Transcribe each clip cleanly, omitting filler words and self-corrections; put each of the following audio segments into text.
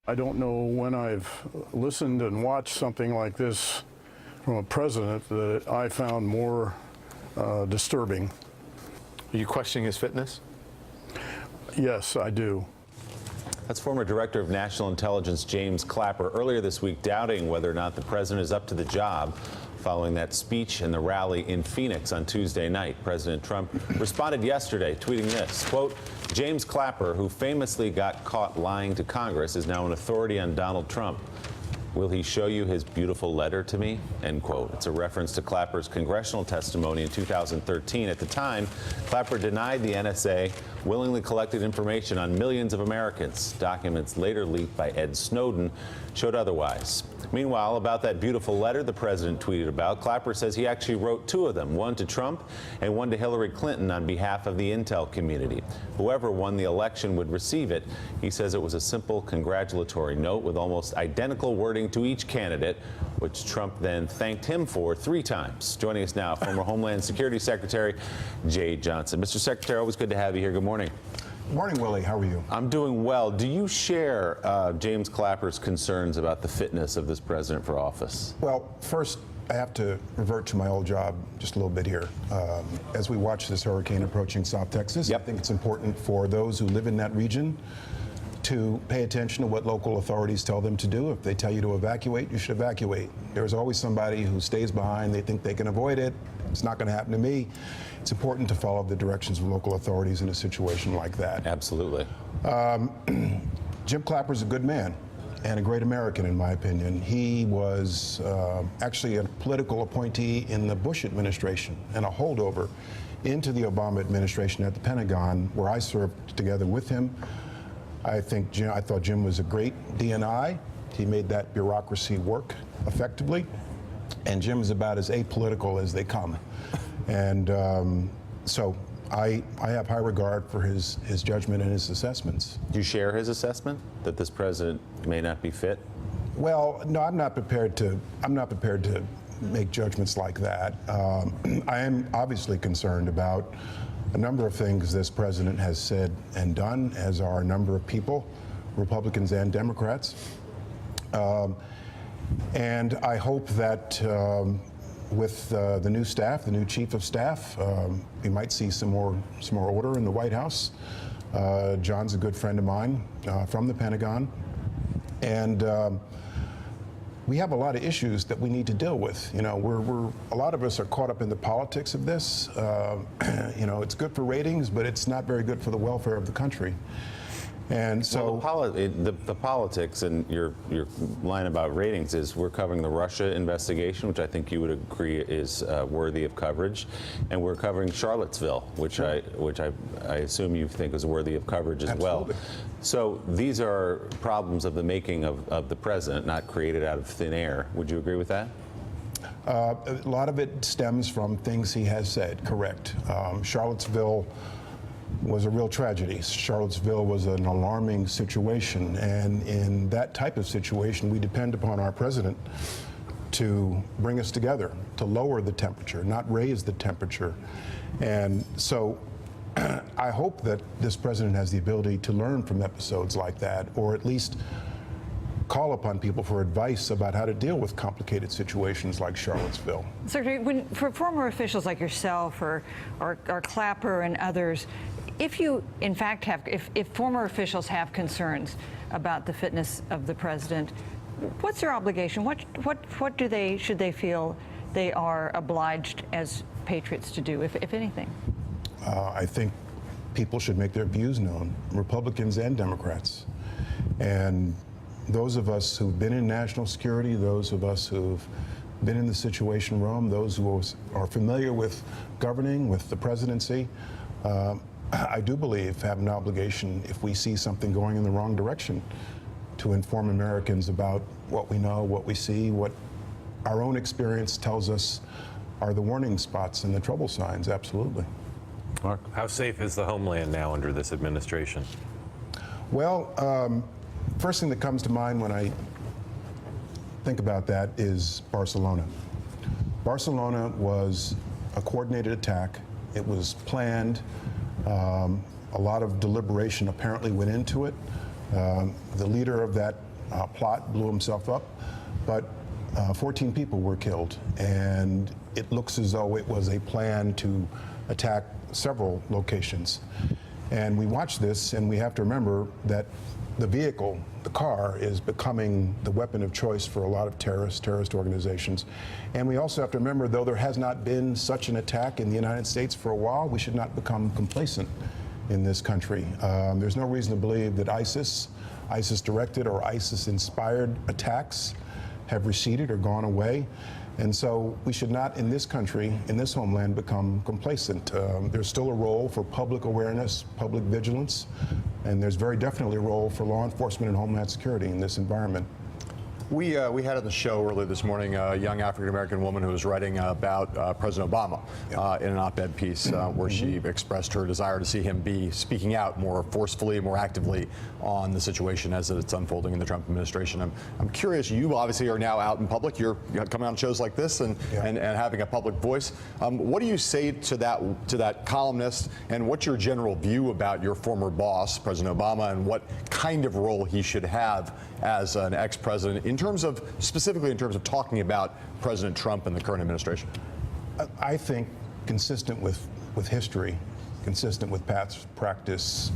I don't know when I've listened and watched something like this from a president that I found more disturbing. Are you questioning his fitness? Yes, I do. That's former Director of National Intelligence James Clapper earlier this week doubting whether or not the president is up to the job following that speech and the rally in Phoenix on Tuesday night. President Trump responded yesterday, tweeting this, quote, James Clapper, who famously got caught lying to Congress, is now an authority on Donald Trump. Will he show you his beautiful letter to me? End quote. It's a reference to Clapper's congressional testimony in 2013. At the time, Clapper denied the NSA willingly collected information on millions of Americans. Documents later leaked by Ed Snowden showed otherwise. Meanwhile, about that beautiful letter the president tweeted about, Clapper says he actually wrote two of them, one to Trump and one to Hillary Clinton on behalf of the intel community. Whoever won the election would receive it. He says it was a simple congratulatory note with almost identical wording to each candidate, which Trump then thanked him for 3 times. Joining us now, former Homeland Security Secretary Jay Johnson. Mr. Secretary, always good to have you here. Good morning. Good morning, Willie. How are you? I'm doing well. Do you share James Clapper's concerns about the fitness of this president for office? Well, first, I have to revert to my old job just a little bit here. As we watch this hurricane approaching South Texas, I think it's important for those who live in that region to pay attention to what local authorities tell them to do. If they tell you to evacuate, you should evacuate. There's always somebody who stays behind. They think they can avoid it. It's not going to happen to me. It's important to follow the directions of local authorities in a situation like that. Absolutely. Jim Clapper's a good man and a great American, in my opinion. He was actually a political appointee in the Bush administration and a holdover into the Obama administration at the Pentagon, where I served together with him. I thought Jim was a great DNI. He made that bureaucracy work effectively. And Jim is about as apolitical as they come. And so I have high regard for his judgment and his assessments. Do you share his assessment that this president may not be fit? Well, no, I'm not prepared to make judgments like that. I am obviously concerned about a number of things this president has said and done, as are a number of people, Republicans and Democrats. And I hope that with the new staff, the new chief of staff, we might see some more order in the White House. John's a good friend of mine from the Pentagon, and we have a lot of issues that we need to deal with. You know, a lot of us are caught up in the politics of this. You know, it's good for ratings, but it's not very good for the welfare of the country. And so the politics and your line about ratings is we're covering the Russia investigation, which I think you would agree is worthy of coverage, and we're covering Charlottesville, which I assume you think is worthy of coverage as Absolutely. well. So these are problems of the making of the president, not created out of thin air. Would you agree with that? A lot of it stems from things he has said, correct. Charlottesville was a real tragedy. Charlottesville was an alarming situation, and in that type of situation, we depend upon our president to bring us together, to lower the temperature, not raise the temperature. And so I hope that this president has the ability to learn from episodes like that, or at least call upon people for advice about how to deal with complicated situations like Charlottesville. Secretary, for former officials like yourself or Clapper and others, if you in fact have, if former officials have concerns about the fitness of the president, what's their obligation? What should they feel they are obliged as patriots to do, if anything? I think people should make their views known, Republicans and Democrats. And those of us who've been in national security, those of us who've been in the Situation Room, those who are familiar with governing, with the presidency, I do believe have an obligation, if we see something going in the wrong direction, to inform Americans about what we know, what we see, what our own experience tells us are the warning spots and the trouble signs. Absolutely. Mark, how safe is the Homeland now under this administration? Well, first thing that comes to mind when I think about that is Barcelona. Barcelona was a coordinated attack. It was planned. A lot of deliberation apparently went into it. The leader of that plot, blew himself up, but 14 people were killed, and it looks as though it was a plan to attack several locations. And we watch this, and we have to remember that the vehicle, the car, is becoming the weapon of choice for a lot of terrorist organizations. And we also have to remember, though there has not been such an attack in the United States for a while, we should not become complacent in this country. There's no reason to believe that ISIS-directed or ISIS-inspired attacks have receded or gone away. And so we should not, in this country, in this homeland, become complacent. There's still a role for public awareness, public vigilance, and there's very definitely a role for law enforcement and homeland security in this environment. We had on the show earlier this morning a young African-American woman who was writing about President Obama in an op-ed piece where she expressed her desire to see him be speaking out more forcefully, more actively on the situation as it's unfolding in the Trump administration. I'm curious, you obviously are now out in public. You're coming on shows like this and having a public voice. What do you say to that columnist, and what's your general view about your former boss, President Obama, and what kind of role he should have as an ex-president specifically in terms of talking about President Trump and the current administration? I think, consistent with history, consistent with past practice,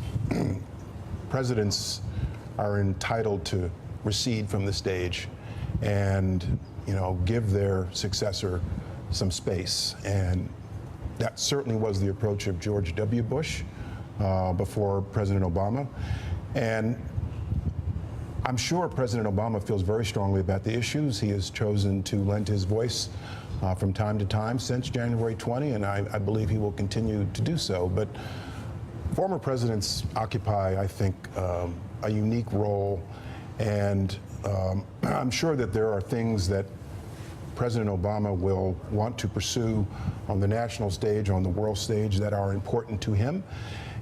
presidents are entitled to recede from the stage and, give their successor some space. And that certainly was the approach of George W. Bush before President Obama. And I'm sure President Obama feels very strongly about the issues. He has chosen to lend his voice from time to time since January 20, and I believe he will continue to do so. But former presidents occupy, I think, a unique role, and I'm sure that there are things that President Obama will want to pursue on the national stage, on the world stage, that are important to him.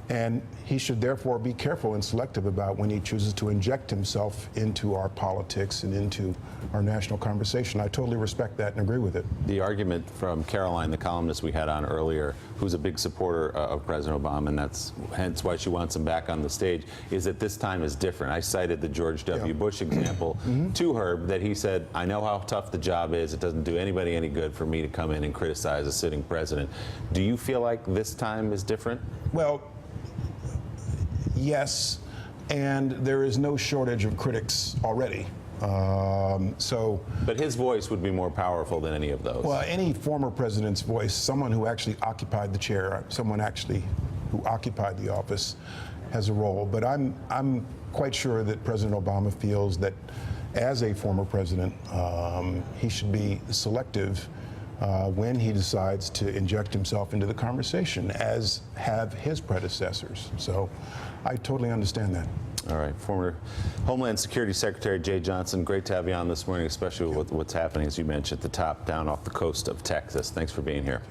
And he should therefore be careful and selective about when he chooses to inject himself into our politics and into our national conversation. I totally respect that and agree with it. The argument from Caroline, the columnist we had on earlier, who's a big supporter of President Obama, and that's hence why she wants him back on the stage, is that this time is different. I cited the George W. Bush example to her, that he said, I know how tough the job is. It doesn't do anybody any good for me to come in and criticize a sitting president. Do you feel like this time is different? Well, yes, and there is no shortage of critics already. But his voice would be more powerful than any of those. Well, any former president's voice, someone who actually occupied the chair, someone actually who occupied the office, has a role. But I'm quite sure that President Obama feels that as a former president, he should be selective when he decides to inject himself into the conversation, as have his predecessors. So I totally understand that. All right. Former Homeland Security Secretary Jay Johnson, great to have you on this morning, especially with what's happening, as you mentioned, at the top down off the coast of Texas. Thanks for being here.